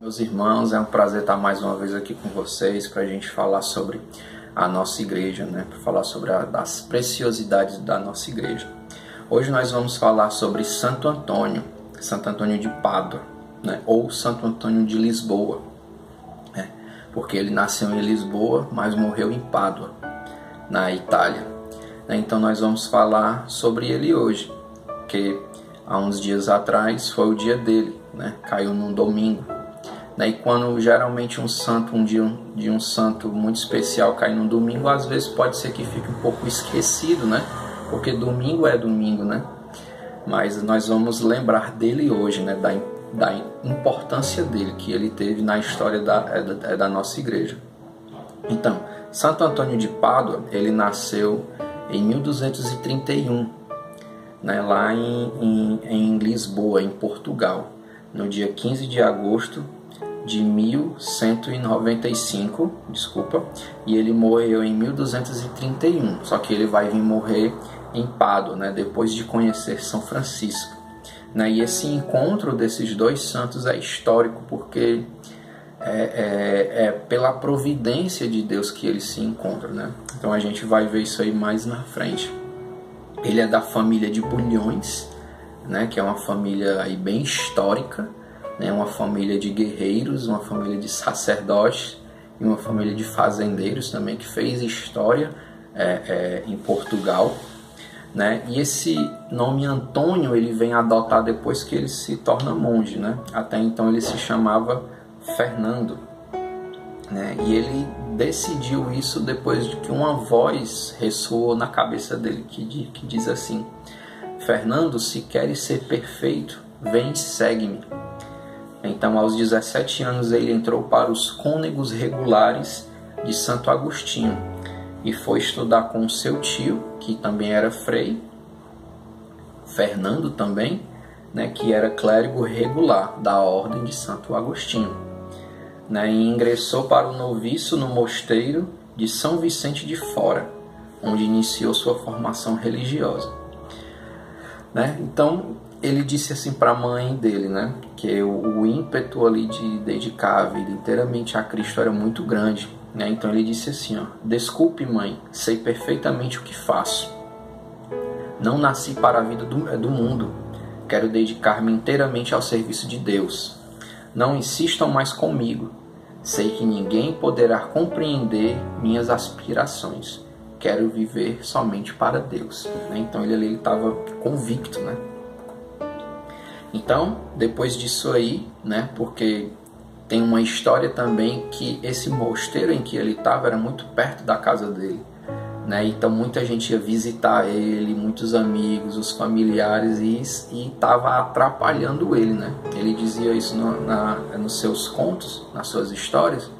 Meus irmãos, é um prazer estar mais uma vez aqui com vocês para a gente falar sobre a nossa igreja, né? Para falar sobre as preciosidades da nossa igreja. Hoje nós vamos falar sobre Santo Antônio de Pádua, né? Ou Santo Antônio de Lisboa, né? Porque ele nasceu em Lisboa, mas morreu em Pádua, na Itália. Então nós vamos falar sobre ele hoje, porque há uns dias atrás foi o dia dele, né? Caiu num domingo. E quando geralmente um dia de um santo muito especial cai no domingo, às vezes pode ser que fique um pouco esquecido, né? Porque domingo é domingo, né? Mas nós vamos lembrar dele hoje, né? Da importância dele, que ele teve na história da nossa igreja. Então, Santo Antônio de Pádua, ele nasceu em 1231, né? Lá em Lisboa, em Portugal, no dia 15 de agosto de 1195, e ele morreu em 1231, só que ele vai vir morrer em Pádua, né, depois de conhecer São Francisco, né, e esse encontro desses dois santos é histórico, porque é pela providência de Deus que eles se encontram, né? Então a gente vai ver isso aí mais na frente. Ele é da família de Bulhões, né, que é uma família aí bem histórica, né, uma família de guerreiros, uma família de sacerdotes e uma família de fazendeiros também, que fez história em Portugal, né? E esse nome Antônio ele vem adotar depois que ele se torna monge, né? Até então ele se chamava Fernando, né? E ele decidiu isso depois de que uma voz ressoou na cabeça dele que diz assim: Fernando, se queres ser perfeito, vem e segue-me. Então, aos 17 anos, ele entrou para os cônegos regulares de Santo Agostinho e foi estudar com seu tio, que também era frei, Fernando também, né, que era clérigo regular da ordem de Santo Agostinho, né, e ingressou para o noviço no mosteiro de São Vicente de Fora, onde iniciou sua formação religiosa, né? Então, ele disse assim para a mãe dele, né, que o ímpeto ali de dedicar a vida inteiramente a Cristo era muito grande, né? Então ele disse assim, ó: desculpe, mãe, sei perfeitamente o que faço. Não nasci para a vida do mundo. Quero dedicar-me inteiramente ao serviço de Deus. Não insistam mais comigo. Sei que ninguém poderá compreender minhas aspirações. Quero viver somente para Deus. Então ele estava convicto, né? Então, depois disso aí, né, porque tem uma história também que esse mosteiro em que ele estava era muito perto da casa dele, né? Então muita gente ia visitar ele, muitos amigos, os familiares, e estava atrapalhando ele, né? Ele dizia isso nos seus contos, nas suas histórias,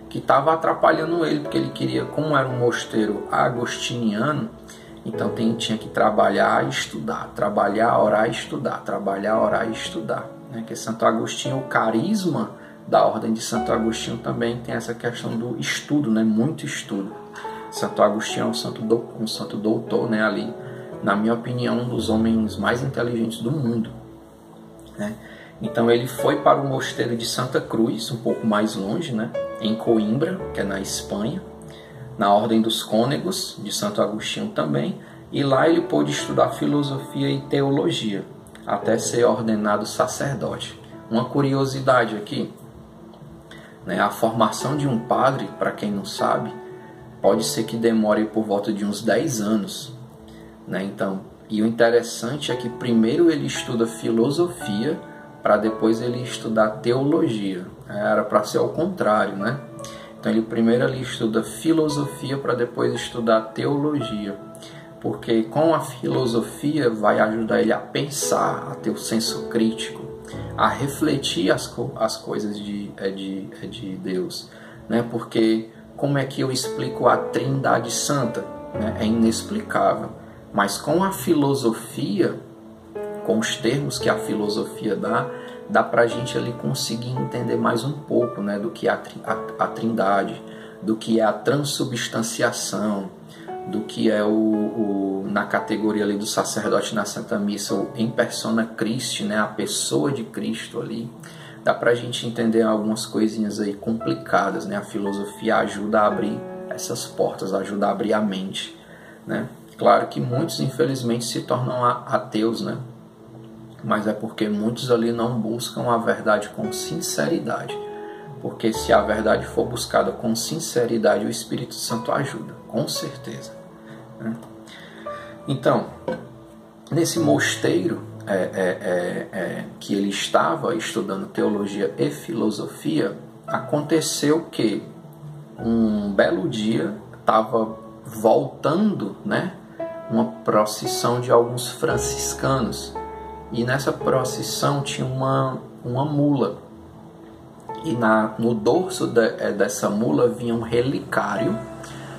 que estava atrapalhando ele, porque ele queria, como era um mosteiro agostiniano, então tinha que trabalhar e estudar, trabalhar, orar e estudar, trabalhar, orar e estudar, né? Que Santo Agostinho, o carisma da ordem de Santo Agostinho também tem essa questão do estudo, né? Muito estudo. Santo Agostinho é um santo doutor, né? Ali, na minha opinião, um dos homens mais inteligentes do mundo, né? Então ele foi para o mosteiro de Santa Cruz, um pouco mais longe, né? Em Coimbra, que é na Espanha, na ordem dos cônegos de Santo Agostinho também, e lá ele pôde estudar filosofia e teologia, até ser ordenado sacerdote. Uma curiosidade aqui, né, a formação de um padre, para quem não sabe, pode ser que demore por volta de uns 10 anos, né? Então, e o interessante é que primeiro ele estuda filosofia, para depois ele estudar teologia. Era para ser ao contrário, né? Então ele primeiro estuda filosofia para depois estudar teologia, porque com a filosofia vai ajudar ele a pensar, a ter o senso crítico, a refletir as coisas de Deus, né? Porque como é que eu explico a Trindade Santa, né? É inexplicável, mas com a filosofia, com os termos que a filosofia dá para a gente ali conseguir entender mais um pouco, né, do que é a Trindade, do que é a transubstanciação, do que é na categoria ali do sacerdote na Santa Missa, o em persona Christi, né, a pessoa de Cristo ali, dá pra gente entender algumas coisinhas aí complicadas, né? A filosofia ajuda a abrir essas portas, ajuda a abrir a mente, né? Claro que muitos, infelizmente, se tornam ateus, né? Mas é porque muitos ali não buscam a verdade com sinceridade. Porque se a verdade for buscada com sinceridade, o Espírito Santo ajuda, com certeza, né? Então, nesse mosteiro que ele estava estudando teologia e filosofia, aconteceu que um belo dia estava voltando, né, uma procissão de alguns franciscanos, e nessa procissão tinha uma mula, e no dorso dessa mula vinha um relicário,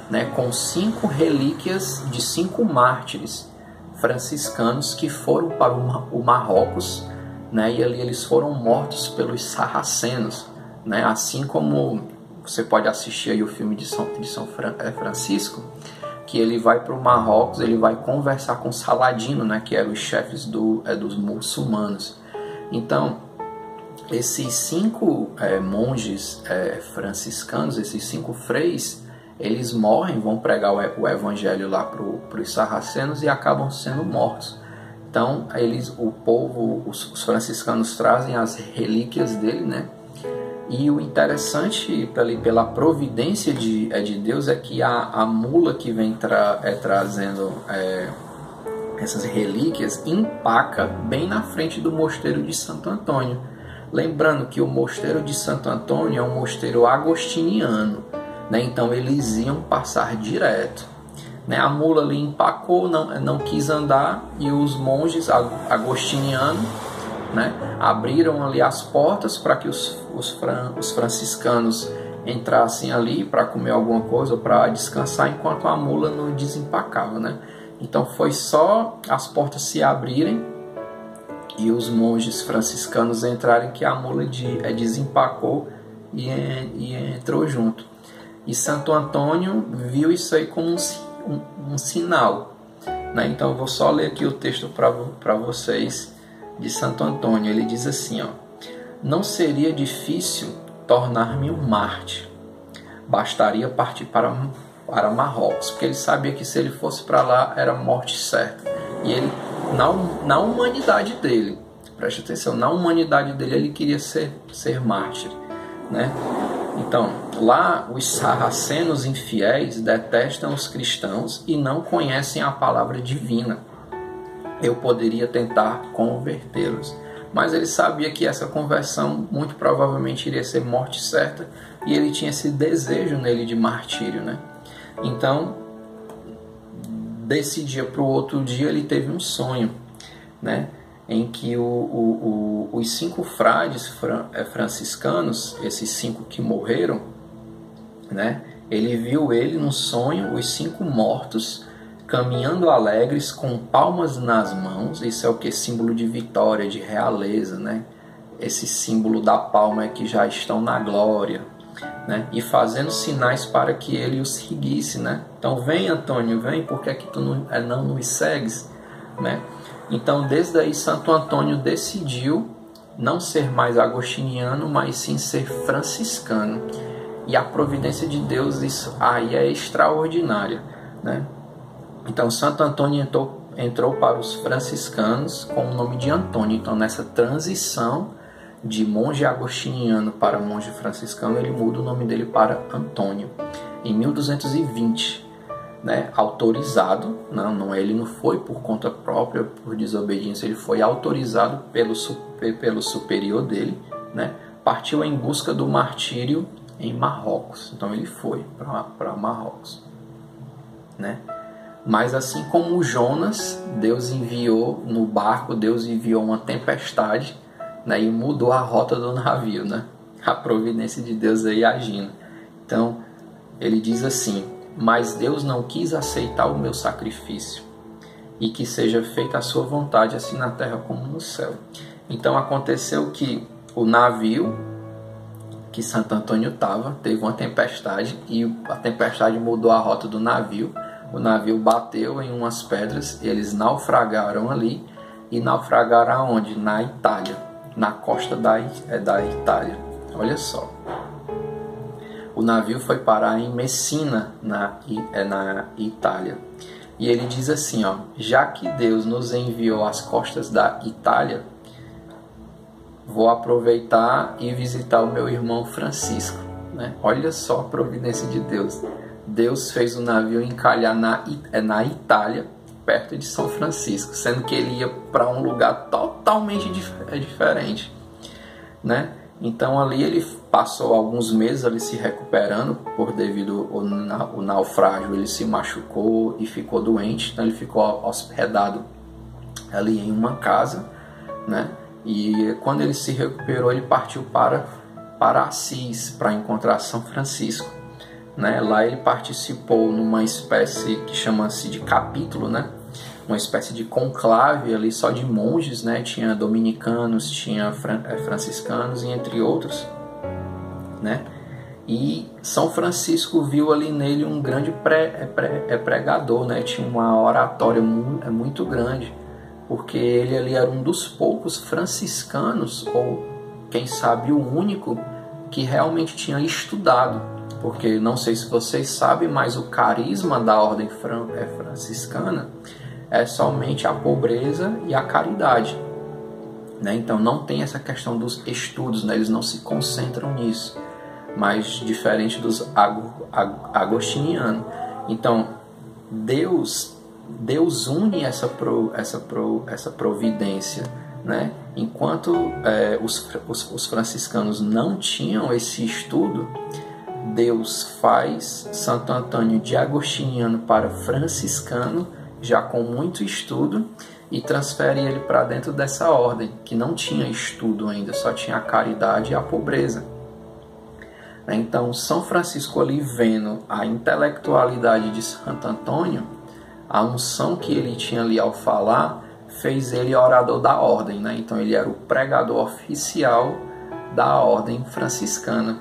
né, com 5 relíquias de 5 mártires franciscanos que foram para o Marrocos, né, e ali eles foram mortos pelos sarracenos, né, assim como você pode assistir aí o filme de São Francisco, que ele vai para o Marrocos, ele vai conversar com Saladino, né, que eram os chefes dos muçulmanos. Então, esses 5 monges franciscanos, esses 5 freis, eles morrem, vão pregar o evangelho lá para os sarracenos e acabam sendo mortos. Então, os franciscanos trazem as relíquias dele, né? E o interessante, pela providência de Deus, é que a mula que vem trazendo essas relíquias empaca bem na frente do mosteiro de Santo Antônio. Lembrando que o mosteiro de Santo Antônio é um mosteiro agostiniano, né? Então eles iam passar direto, né? A mula ali empacou, não quis andar, e os monges agostinianos, né, abriram ali as portas para que os franciscanos entrassem ali para comer alguma coisa ou para descansar, enquanto a mula não desempacava, né? Então foi só as portas se abrirem e os monges franciscanos entrarem que a mula desempacou e entrou junto. E Santo Antônio viu isso aí como um sinal, né? Então eu vou só ler aqui o texto para vocês de Santo Antônio. Ele diz assim, ó: não seria difícil tornar-me um mártir, bastaria partir para Marrocos, porque ele sabia que se ele fosse para lá era morte certa. E ele, na humanidade dele, preste atenção, na humanidade dele ele queria ser mártir, né? Então, lá os sarracenos infiéis detestam os cristãos e não conhecem a palavra divina. Eu poderia tentar convertê-los, mas ele sabia que essa conversão muito provavelmente iria ser morte certa, e ele tinha esse desejo nele de martírio, né? Então, desse dia para o outro dia, ele teve um sonho, né, em que os 5 frades franciscanos, esses 5 que morreram, né, ele viu no sonho os 5 mortos caminhando alegres com palmas nas mãos. Isso é o que? Símbolo de vitória, de realeza, né? Esse símbolo da palma é que já estão na glória, né? E fazendo sinais para que ele os seguisse, né? Então vem, Antônio, vem, porque é que tu não nos segues, né? Então desde aí Santo Antônio decidiu não ser mais agostiniano, mas sim ser franciscano. E a providência de Deus, isso aí é extraordinária, né? Então Santo Antônio entrou para os franciscanos com o nome de Antônio. Então nessa transição de monge agostiniano para monge franciscano, ele muda o nome dele para Antônio, em 1220, né? Autorizado, ele não foi por conta própria, por desobediência, ele foi autorizado pelo superior dele, né? Partiu em busca do martírio em Marrocos. Então ele foi para Marrocos, né? Mas assim como Jonas, Deus enviou no barco, Deus enviou uma tempestade, né, e mudou a rota do navio, né? A providência de Deus aí agindo. Então, ele diz assim: mas Deus não quis aceitar o meu sacrifício, e que seja feita a sua vontade, assim na terra como no céu. Então aconteceu que o navio que Santo Antônio estava, teve uma tempestade, e a tempestade mudou a rota do navio. O navio bateu em umas pedras, eles naufragaram ali, e naufragaram aonde? Na Itália, na costa da Itália. Olha só. O navio foi parar em Messina, na Itália. E ele diz assim, ó: já que Deus nos enviou às costas da Itália, vou aproveitar e visitar o meu irmão Francisco. Né? Olha só a providência de Deus. Deus fez o navio encalhar na Itália, perto de São Francisco, sendo que ele ia para um lugar totalmente diferente, né? Então ali ele passou alguns meses ali se recuperando devido ao naufrágio. Ele se machucou e ficou doente, então ele ficou hospedado ali em uma casa, né? E quando ele se recuperou, ele partiu para Assis para encontrar São Francisco, né? Lá ele participou numa espécie que chama-se de capítulo, né? Uma espécie de conclave ali só de monges, né? Tinha dominicanos, tinha franciscanos e entre outros, né? E São Francisco viu ali nele um grande pregador, né? Tinha uma oratória muito grande, porque ele ali era um dos poucos franciscanos, ou quem sabe o único, que realmente tinha estudado. Porque não sei se vocês sabem, mas o carisma da ordem franciscana é somente a pobreza e a caridade, né? Então não tem essa questão dos estudos, né? Eles não se concentram nisso, mas diferente dos agostinianos. Então Deus une essa providência, né? Enquanto os franciscanos não tinham esse estudo, Deus faz Santo Antônio de agostiniano para franciscano, já com muito estudo, e transfere ele para dentro dessa ordem, que não tinha estudo ainda, só tinha a caridade e a pobreza. Então, São Francisco ali, vendo a intelectualidade de Santo Antônio, a unção que ele tinha ali ao falar, fez ele orador da ordem, né? Então ele era o pregador oficial da ordem franciscana,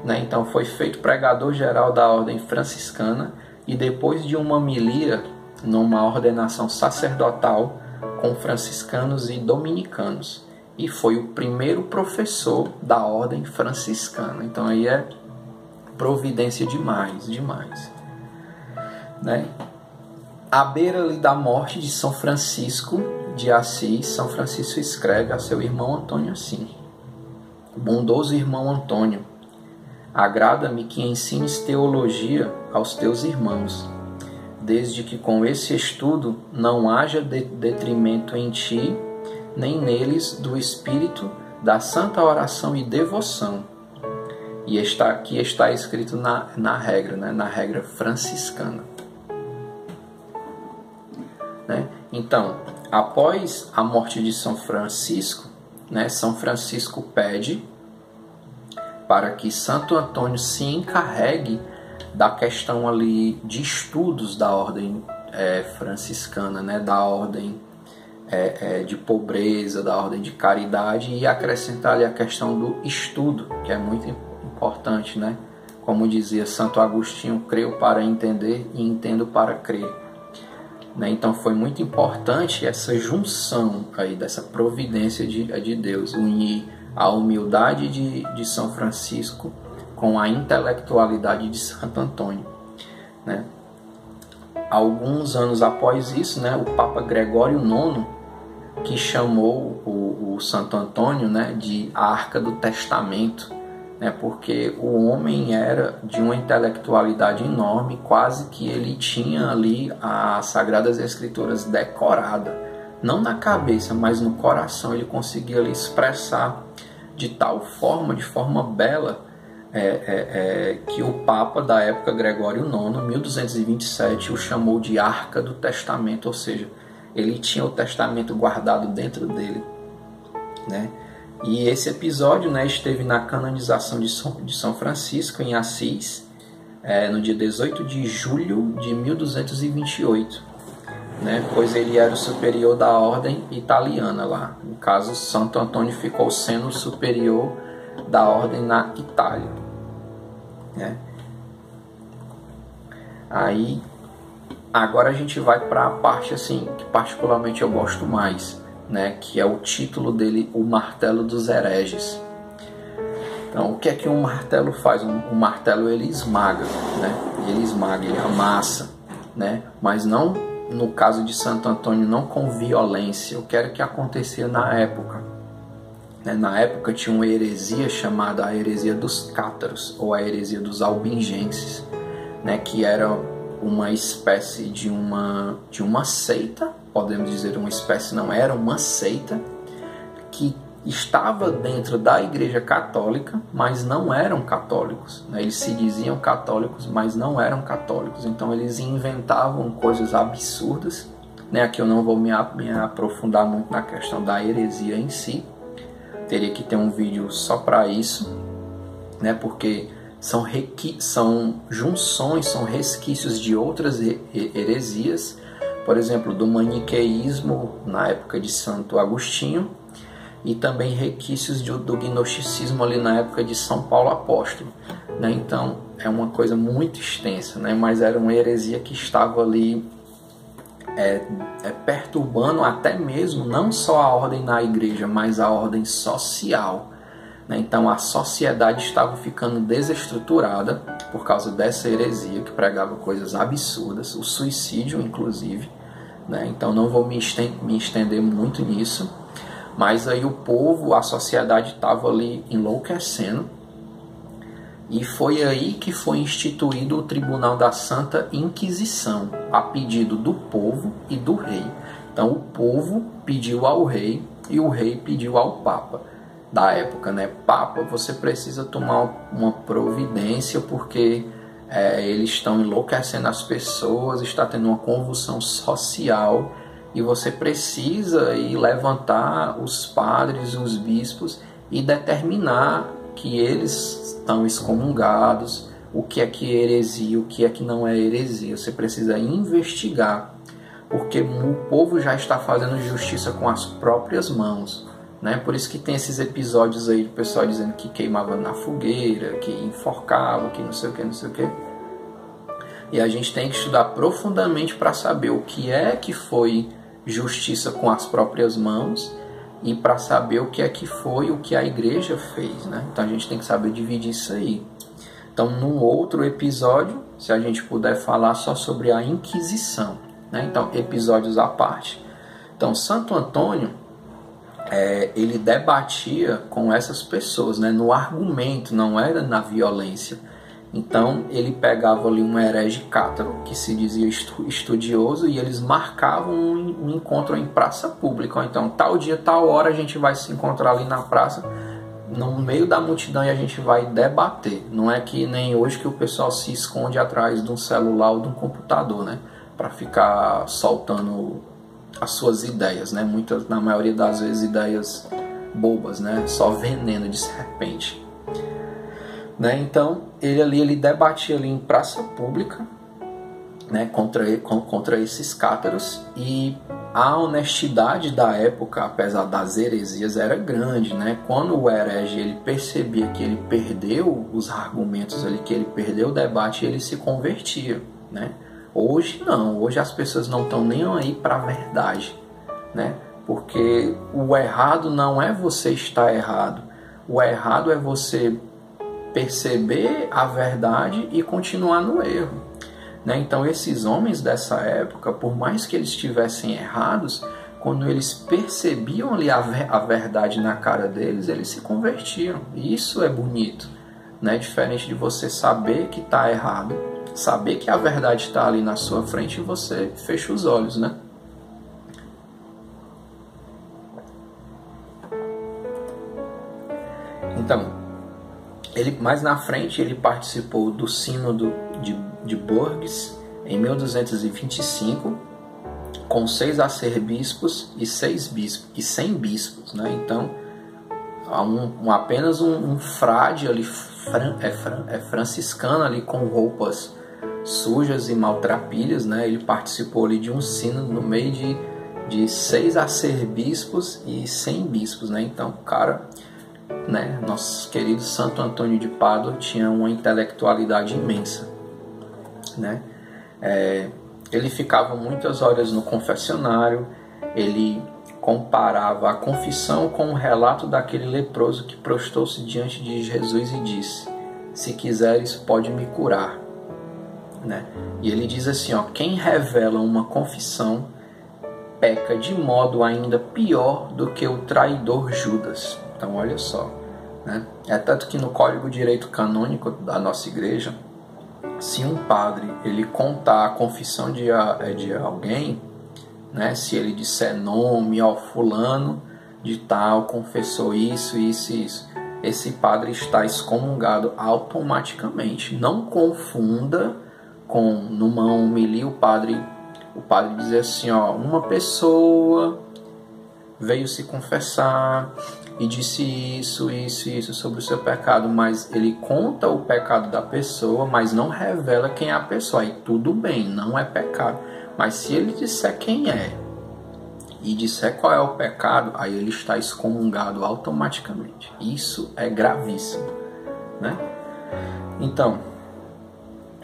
né? Então foi feito pregador geral da ordem franciscana, e depois de uma homilia numa ordenação sacerdotal com franciscanos e dominicanos, e foi o primeiro professor da ordem franciscana. Então aí é providência demais, né? À beira ali da morte de São Francisco de Assis, São Francisco escreve a seu irmão Antônio assim: bondoso irmão Antônio, agrada-me que ensines teologia aos teus irmãos, desde que com esse estudo não haja detrimento em ti, nem neles do espírito da santa oração e devoção, e que está escrito na regra, né? Na regra franciscana, né? Então, após a morte de São Francisco, né, São Francisco pede para que Santo Antônio se encarregue da questão ali de estudos da ordem franciscana, né, da ordem de pobreza, da ordem de caridade, e acrescentar ali a questão do estudo, que é muito importante, né? Como dizia Santo Agostinho, creio para entender e entendo para crer, né? Então foi muito importante essa junção aí dessa providência de Deus, unir a humildade de São Francisco com a intelectualidade de Santo Antônio, né? Alguns anos após isso, né, o Papa Gregório IX, que chamou o Santo Antônio, né, de Arca do Testamento, né, porque o homem era de uma intelectualidade enorme, quase que ele tinha ali as Sagradas Escrituras decorada, não na cabeça, mas no coração. Ele conseguia ali expressar de forma bela, que o Papa da época, Gregório IX, 1227, o chamou de Arca do Testamento, ou seja, ele tinha o testamento guardado dentro dele, né? E esse episódio, né, esteve na canonização de São Francisco em Assis, no dia 18 de julho de 1228, né, pois ele era o superior da ordem italiana lá. No caso, Santo Antônio ficou sendo o superior da ordem na Itália, né? Aí, agora a gente vai para a parte assim que particularmente eu gosto mais, né, que é o título dele, O Martelo dos Hereges. Então, o que é que um martelo faz? Um martelo, ele esmaga, né? Ele esmaga, ele amassa, né? Mas não, no caso de Santo Antônio, não com violência. O que era que acontecia na época? Na época tinha uma heresia chamada a heresia dos cátaros, ou a heresia dos albingenses, né? Que era uma espécie de uma seita, podemos dizer uma espécie, não, era uma seita que estava dentro da Igreja Católica, mas não eram católicos, né? Eles se diziam católicos, mas não eram católicos. Então eles inventavam coisas absurdas, né? Aqui eu não vou me aprofundar muito na questão da heresia em si. Teria que ter um vídeo só para isso, né? Porque são junções, são resquícios de outras heresias. Por exemplo, do maniqueísmo na época de Santo Agostinho, e também resquícios do gnosticismo ali na época de São Paulo Apóstolo, né? Então é uma coisa muito extensa, né? Mas era uma heresia que estava ali perturbando até mesmo não só a ordem na igreja, mas a ordem social, né? Então a sociedade estava ficando desestruturada por causa dessa heresia que pregava coisas absurdas, o suicídio inclusive, né? Então não vou me estender muito nisso. Mas aí o povo, a sociedade estava ali enlouquecendo, e foi aí que foi instituído o Tribunal da Santa Inquisição, a pedido do povo e do rei. Então o povo pediu ao rei e o rei pediu ao Papa da época, né? Papa, você precisa tomar uma providência porque eles estão enlouquecendo as pessoas, está tendo uma convulsão social, e você precisa ir levantar os padres, os bispos e determinar que eles estão excomungados, o que é heresia, o que é que não é heresia. Você precisa investigar, porque o povo já está fazendo justiça com as próprias mãos, né? Por isso que tem esses episódios aí do pessoal dizendo que queimava na fogueira, que enforcava, que não sei o que, não sei o que. E a gente tem que estudar profundamente para saber o que é que foi justiça com as próprias mãos e para saber o que é que foi o que a igreja fez, né? Então a gente tem que saber dividir isso aí. Então num outro episódio, se a gente puder falar só sobre a Inquisição, né? Então episódios à parte. Então Santo Antônio, ele debatia com essas pessoas, né? No argumento, não era na violência. Então ele pegava ali um herege cátaro, que se dizia estudioso, e eles marcavam um encontro em praça pública. Então tal dia, tal hora a gente vai se encontrar ali na praça, no meio da multidão, e a gente vai debater. Não é que nem hoje que o pessoal se esconde atrás de um celular ou de um computador, né? Para ficar soltando as suas ideias, né? Na maioria das vezes ideias bobas, né? Só veneno de serpente. Né? Então ele debatia ali em praça pública, né, contra esses cátaros, e a honestidade da época, apesar das heresias, era grande, né? Quando o herege ele percebia que ele perdeu os argumentos ali, que ele perdeu o debate, ele se convertia, né? Hoje não, hoje as pessoas não estão nem aí para a verdade, né? Porque o errado não é você estar errado, o errado é você perceber a verdade e continuar no erro, né? Então esses homens dessa época, por mais que eles estivessem errados, quando eles percebiam ali a verdade na cara deles, eles se convertiam. E isso é bonito, né? Diferente de você saber que está errado, saber que a verdade está ali na sua frente e você fecha os olhos, né? Então, mais na frente ele participou do Sínodo de Bourges em 1225, com 6 arcebispos e 100 bispos, né? Então apenas um frade ali, franciscano ali, com roupas sujas e maltrapilhas, né? Ele participou ali de um sínodo no meio de 6 arcebispos e 100 bispos, né? Então o cara, né, nosso querido Santo Antônio de Pádua, tinha uma intelectualidade imensa, né? Ele ficava muitas horas no confessionário, ele comparava a confissão com o relato daquele leproso que prostrou-se diante de Jesus e disse: se quiseres, pode me curar. Né? E ele diz assim, ó, quem revela uma confissão peca de modo ainda pior do que o traidor Judas. Então olha só, né? É tanto que no Código de Direito Canônico da nossa igreja, se um padre ele contar a confissão de alguém, né, se ele disser nome, ó, fulano de tal confessou isso, esse padre está excomungado automaticamente. Não confunda com, numa homilia, o padre dizer assim, ó, uma pessoa veio se confessar e disse isso sobre o seu pecado, mas ele conta o pecado da pessoa, mas não revela quem é a pessoa. Aí tudo bem, não é pecado. Mas se ele disser quem é e disser qual é o pecado, aí ele está excomungado automaticamente. Isso é gravíssimo, né? Então,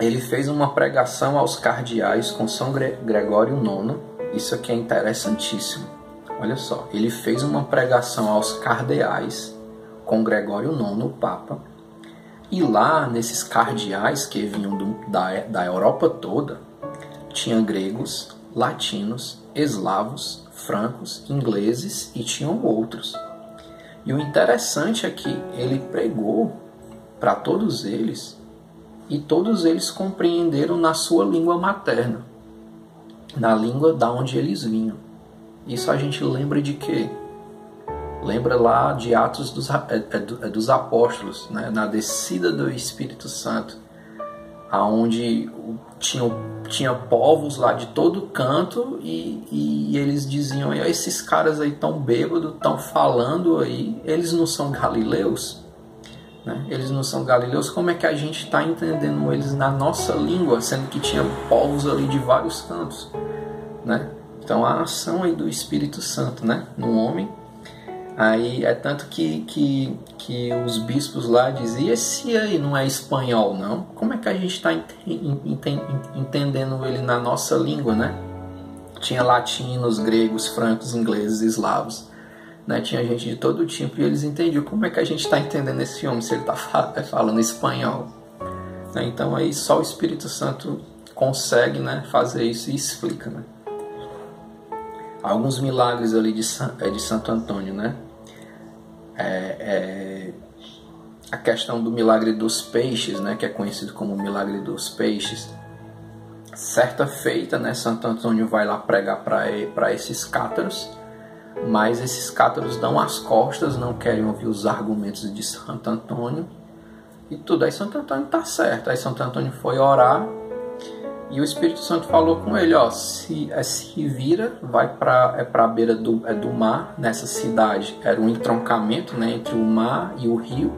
ele fez uma pregação aos cardeais com São Gregório IX. Isso aqui é interessantíssimo. Olha só, ele fez uma pregação aos cardeais com Gregório IX, o Papa. E lá, nesses cardeais que vinham da Europa toda, tinha gregos, latinos, eslavos, francos, ingleses e tinham outros. E o interessante é que ele pregou para todos eles e todos eles compreenderam na sua língua materna, na língua da onde eles vinham. Isso a gente lembra de quê? Lembra lá de Atos dos Apóstolos, né? Na descida do Espírito Santo, aonde tinha povos lá de todo canto e eles diziam, esses caras aí tão bêbados, estão falando aí, eles não são galileus? Né? Eles não são galileus, como é que a gente está entendendo eles na nossa língua, sendo que tinha povos ali de vários cantos? Né? Então a ação aí do Espírito Santo, né, no homem. Aí é tanto que os bispos lá diziam, esse aí não é espanhol não? Como é que a gente está entendendo ele na nossa língua, né? Tinha latinos, gregos, francos, ingleses, eslavos, né? Tinha gente de todo tipo e eles entendiam como é que a gente está entendendo esse homem se ele está falando espanhol. Né? Então aí só o Espírito Santo consegue, né, fazer isso e explica, né? Alguns milagres ali de Santo Antônio, né? A questão do milagre dos peixes, né? Que é conhecido como o milagre dos peixes. Certa feita, né? Santo Antônio vai lá pregar para esses cátaros, mas esses cátaros dão as costas, não querem ouvir os argumentos de Santo Antônio e tudo. Aí Santo Antônio tá certo. Aí Santo Antônio foi orar. E o Espírito Santo falou com ele, ó, se vira, vai para a beira do mar, nessa cidade. Era um entroncamento, né, entre o mar e o rio,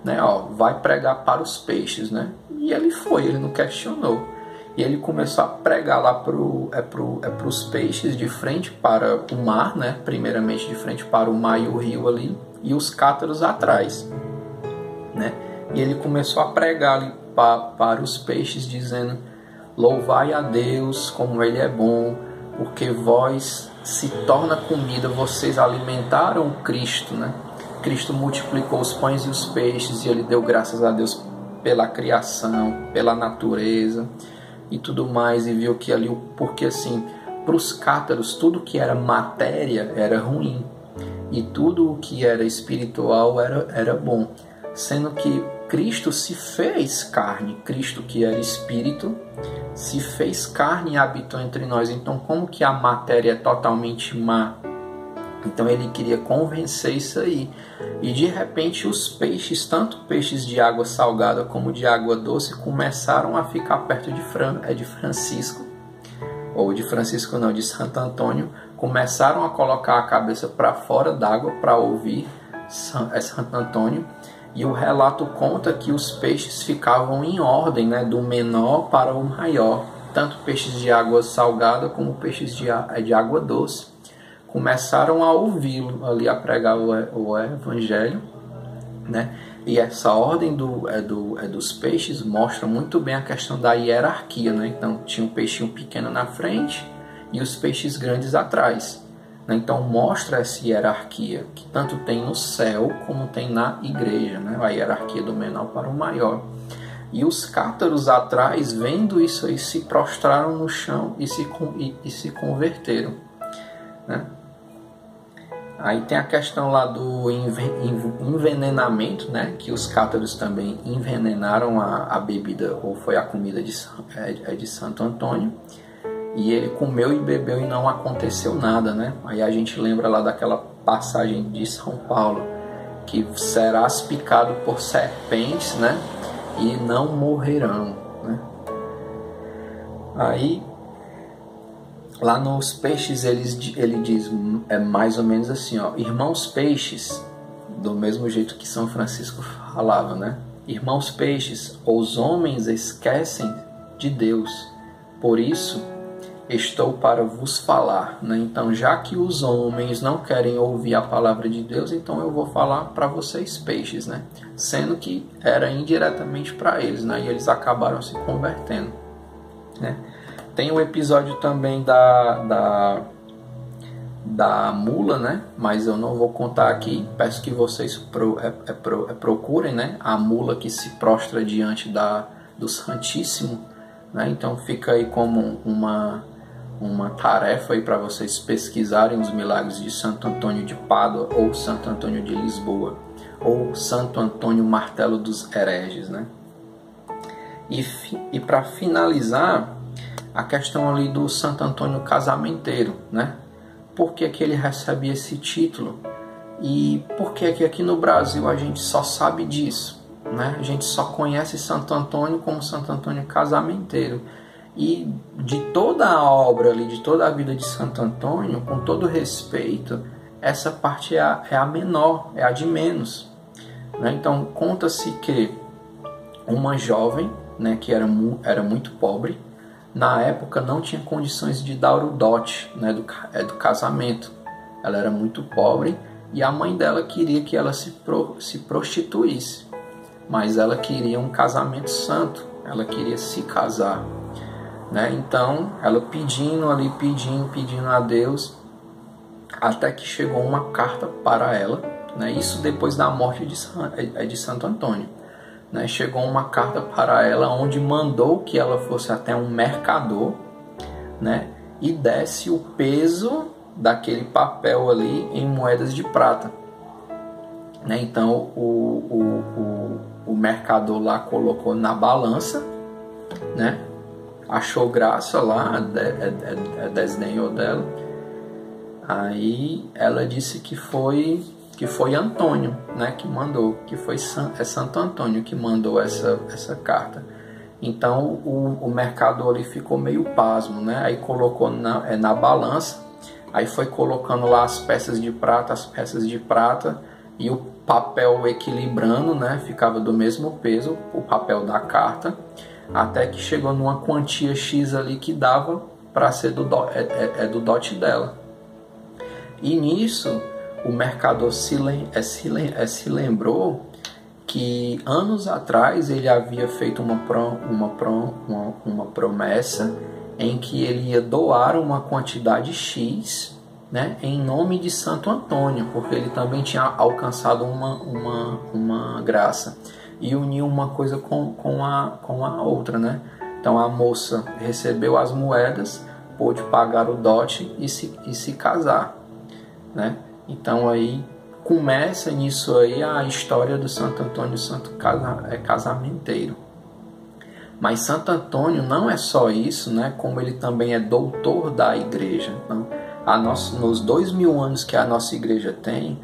né, ó, vai pregar para os peixes, né? E ele foi, ele não questionou. E ele começou a pregar lá para os peixes de frente para o mar, né? Primeiramente de frente para o mar e o rio ali, e os cátaros atrás, né? E ele começou a pregar ali para os peixes, dizendo: louvai a Deus como Ele é bom, porque vós se torna comida, vocês alimentaram Cristo, né? Cristo multiplicou os pães e os peixes e Ele deu graças a Deus pela criação, pela natureza e tudo mais, e viu que ali, porque assim, para os cátaros, tudo que era matéria era ruim e tudo o que era espiritual era bom, sendo que Cristo se fez carne, Cristo que era espírito, se fez carne e habitou entre nós. Então como que a matéria é totalmente má? Então ele queria convencer isso aí. E de repente os peixes, tanto peixes de água salgada como de água doce, começaram a ficar perto de Francisco, ou de Francisco não, de Santo Antônio, começaram a colocar a cabeça para fora d'água para ouvir Santo Antônio. E o relato conta que os peixes ficavam em ordem, né, do menor para o maior. Tanto peixes de água salgada como peixes de água doce. Começaram a ouvi-lo ali, a pregar o evangelho, né? E essa ordem dos peixes mostra muito bem a questão da hierarquia, né? Então tinha um peixinho pequeno na frente e os peixes grandes atrás. né? Então mostra essa hierarquia que tanto tem no céu como tem na igreja, né? A hierarquia do menor para o maior. E os cátaros atrás, vendo isso aí, se prostraram no chão e se converteram, né? Aí tem a questão lá do envenenamento, né? Que os cátaros também envenenaram a bebida, ou foi a comida de Santo Antônio. E ele comeu e bebeu e não aconteceu nada, né? Aí a gente lembra lá daquela passagem de São Paulo, que serás picado por serpentes, né? E não morrerão, né? Aí, lá nos peixes, ele diz, é mais ou menos assim, ó: irmãos peixes, do mesmo jeito que São Francisco falava, né? Irmãos peixes, os homens esquecem de Deus, por isso estou para vos falar, né? Então, já que os homens não querem ouvir a palavra de Deus, então eu vou falar para vocês peixes, né? Sendo que era indiretamente para eles, né? E eles acabaram se convertendo, né? Tem o episódio também da mula, né? Mas eu não vou contar aqui. Peço que vocês procurem, né? A mula que se prostra diante do Santíssimo, né? Então fica aí como uma tarefa aí para vocês pesquisarem os milagres de Santo Antônio de Pádua, ou Santo Antônio de Lisboa, ou Santo Antônio Martelo dos Hereges, né? E para finalizar, a questão ali do Santo Antônio Casamenteiro, né? Por que que ele recebe esse título? E por que que aqui no Brasil a gente só sabe disso, né? A gente só conhece Santo Antônio como Santo Antônio Casamenteiro. E de toda a obra ali, de toda a vida de Santo Antônio, com todo respeito, essa parte é a menor, é a de menos, né? Então conta-se que uma jovem, né, que era muito pobre, na época não tinha condições de dar o dote, né, do casamento. Ela era muito pobre e a mãe dela queria que ela se prostituísse, mas ela queria um casamento santo, ela queria se casar, né? Então ela pedindo a Deus, até que chegou uma carta para ela, né? Isso depois da morte de Santo Antônio, né? Chegou uma carta para ela onde mandou que ela fosse até um mercador, né? E desse o peso daquele papel ali em moedas de prata, né? Então o mercador lá colocou na balança, né? Achou graça lá, desdenhou dela. Aí ela disse que foi Antônio, né, que mandou, que foi Santo Antônio que mandou essa carta. Então o mercador ali ficou meio pasmo, né? Aí colocou na balança, aí foi colocando lá as peças de prata e o papel equilibrando, né? Ficava do mesmo peso o papel da carta, até que chegou numa quantia X ali que dava para ser do dote dela. E nisso o mercador se lembrou que anos atrás ele havia feito uma promessa em que ele ia doar uma quantidade X, né, em nome de Santo Antônio, porque ele também tinha alcançado uma graça. E uniu uma coisa com a outra, né? Então a moça recebeu as moedas, pôde pagar o dote e se casar, né? Então aí começa nisso aí a história do Santo Antônio, casamenteiro. Mas Santo Antônio não é só isso, né? Como ele também é doutor da igreja. Então, nos 2000 anos que a nossa igreja tem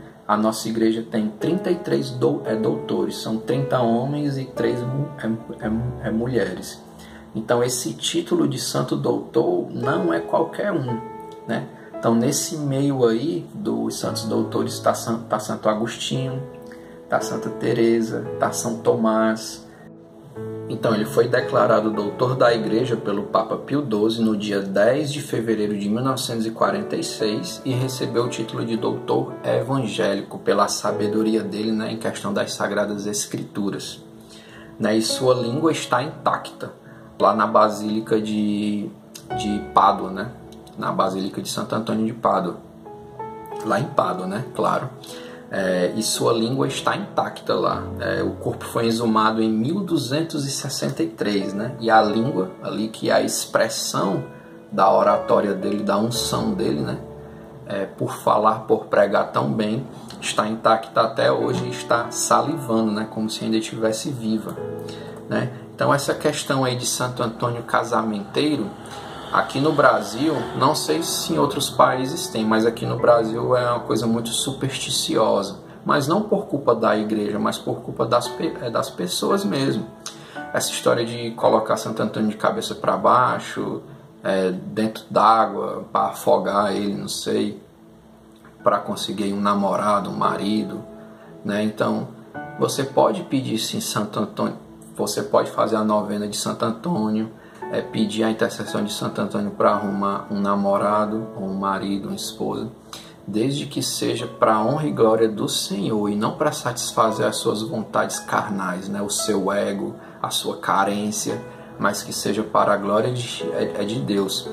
33 doutores, são 30 homens e 3 mulheres. Então esse título de santo doutor não é qualquer um, né? Então nesse meio aí dos santos doutores está Santo Agostinho, está Santa Teresa, está São Tomás. Então ele foi declarado doutor da igreja pelo Papa Pio XII no dia 10 de fevereiro de 1946 e recebeu o título de doutor evangélico pela sabedoria dele, né, em questão das Sagradas Escrituras, né, e sua língua está intacta lá na Basílica de Pádua, né, na Basílica de Santo Antônio de Pádua. lá em Pádua, né? Claro. E sua língua está intacta lá. O corpo foi exumado em 1263, né? E a língua, ali que é a expressão da oratória dele, da unção dele, né? Por falar, por pregar tão bem, está intacta até hoje e está salivando, né? Como se ainda estivesse viva, né? Então essa questão aí de Santo Antônio casamenteiro, aqui no Brasil, não sei se em outros países tem, mas aqui no Brasil é uma coisa muito supersticiosa. Mas não por culpa da igreja, mas por culpa das pessoas mesmo. Essa história de colocar Santo Antônio de cabeça para baixo, dentro d'água, para afogar ele, não sei, para conseguir um namorado, um marido, né? Então, você pode pedir sim Santo Antônio, você pode fazer a novena de Santo Antônio, pedir a intercessão de Santo Antônio para arrumar um namorado, ou um marido, uma esposa, desde que seja para a honra e glória do Senhor e não para satisfazer as suas vontades carnais, né? O seu ego, a sua carência, mas que seja para a glória de Deus.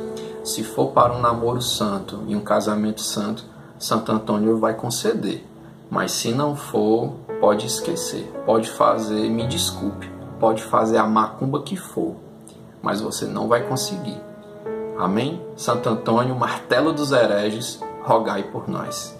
Se for para um namoro santo e um casamento santo, Santo Antônio vai conceder. Mas se não for, pode esquecer, pode fazer, me desculpe, pode fazer a macumba que for, mas você não vai conseguir. Amém? Santo Antônio, martelo dos hereges, rogai por nós.